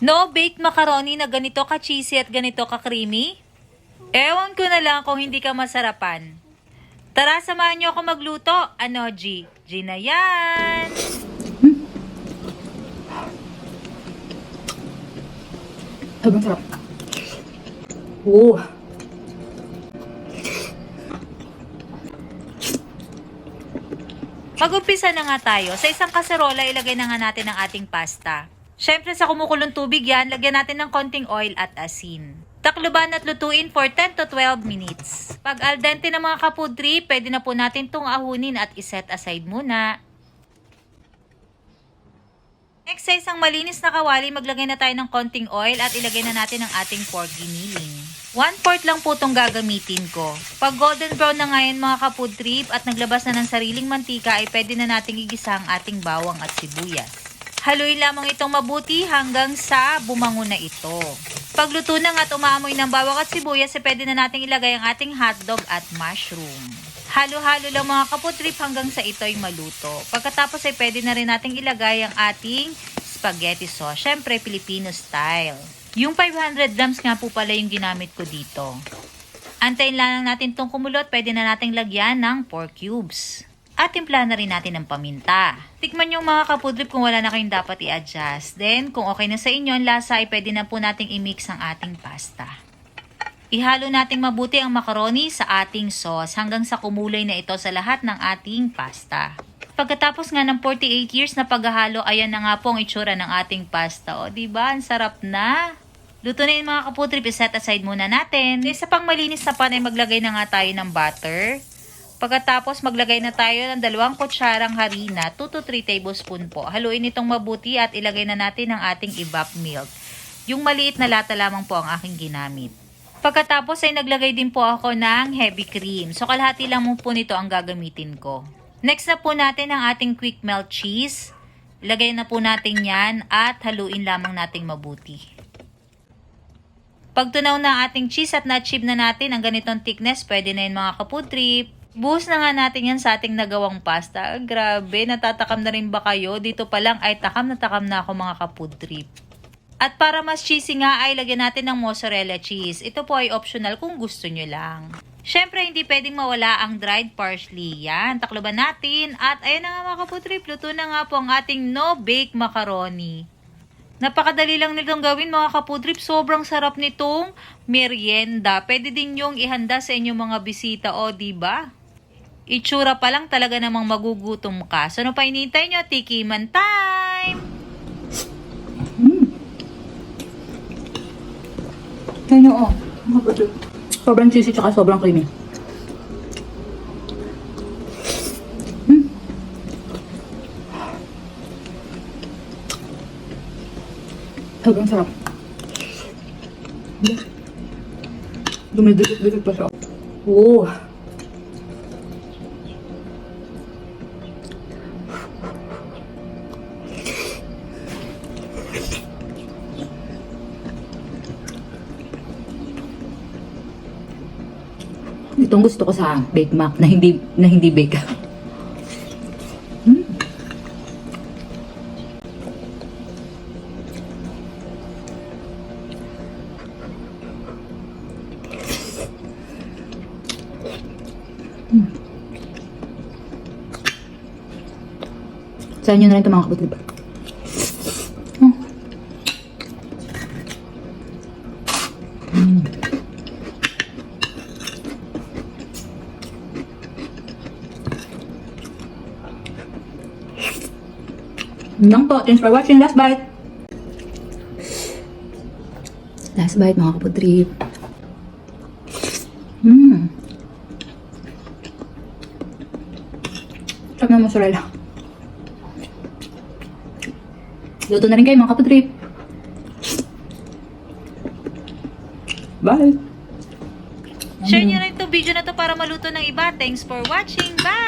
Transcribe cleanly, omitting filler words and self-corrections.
No-baked macaroni na ganito ka-cheesy at ganito ka-creamy? Ewan ko na lang kung hindi ka masarapan. Tara, samahan niyo ako magluto. Ano, G? G na yan! Sobrang sarap. Oo. Mag-umpisa na nga tayo. Sa isang kaserola, ilagay na nga natin ang ating pasta. Siyempre, sa kumukulong tubig yan, lagyan natin ng konting oil at asin. Takluban at lutuin for 10 to 12 minutes. Pag al dente na mga kapudri, pwede na po natin itong ahunin at iset aside muna. Next, sa isang malinis na kawali, maglagay na tayo ng konting oil at ilagay na natin ang ating pork giniling. 1/4 lang po itong gagamitin ko. Pag golden brown na ngayon mga kapudri at naglabas na ng sariling mantika, ay pwede na nating igisa ang ating bawang at sibuyas. Haluin lamang itong mabuti hanggang sa bumango na ito. Pagluto na at umaamoy ng bawang at sibuyas, pwede na nating ilagay ang ating hotdog at mushroom. Halo-halo lang mga kaputrip hanggang sa ito'y maluto. Pagkatapos ay pwede na rin nating ilagay ang ating spaghetti sauce. Syempre, Filipino style. Yung 500 grams nga po pala yung ginamit ko dito. Antayin lang natin itong kumulot. Pwede na nating lagyan ng pork cubes. At timpla na rin natin ng paminta. Tikman yung mga kapudrip kung wala na kayong dapat i-adjust. Then, kung okay na sa inyo ang lasa, ay pwede na po nating i-mix ang ating pasta. Ihalo nating mabuti ang macaroni sa ating sauce hanggang sa kumulay na ito sa lahat ng ating pasta. Pagkatapos nga ng 48 years na paghahalo, ayan na nga po ang itsura ng ating pasta. O, diba? Ang sarap na. Luto na yun mga kapudrip, iset aside muna natin. Sa pang malinis na pan ay maglagay na nga tayo ng butter. Pagkatapos maglagay na tayo ng 2 kutsarang harina, 2 to 3 tablespoon po. Haluin itong mabuti at ilagay na natin ang ating evap milk. Yung maliit na lata lamang po ang aking ginamit. Pagkatapos ay naglagay din po ako ng heavy cream. So kalahati lang po nito ang gagamitin ko. Next na po natin ang ating quick melt cheese. Ilagay na po natin yan at haluin lamang nating mabuti. Pag tunaw na ang ating cheese at na-achieve na natin ang ganitong thickness, pwede na yun mga kapudrip. Buhos na nga natin yan sa ating nagawang pasta. Grabe, natatakam na rin ba kayo? Dito pa lang ay takam na ako mga kapudrip. At para mas cheesy nga ay lagyan natin ng mozzarella cheese. Ito po ay optional kung gusto nyo lang. Syempre, hindi pwedeng mawala ang dried parsley. Yan, takloban natin. At ayan na nga mga kapudrip, luto na nga po ang ating no-bake macaroni. Napakadali lang nitong gawin mga kapudrip. Sobrang sarap nitong merienda. Pwede din yung ihanda sa inyong mga bisita o diba? Itsura pa lang talaga namang magugutom ka. So ano pa hinihintay nyo? Tikiman time! Yan yung sobrang cheesy tsaka sobrang creamy. Sobrang sarap. Dumidikit-dikit pa siya. Oo. Itong gusto ko sa Bake Mac na hindi bake. Sa inyo na rin ito mga kapatid. Lang po. Thanks for watching. Last bite. Last bite mga kapatid. Sarap na mozzarella. Luto na rin kayo mga kapatid. Bye! Share nyo rin itong video na to para maluto ng iba. Thanks for watching. Bye!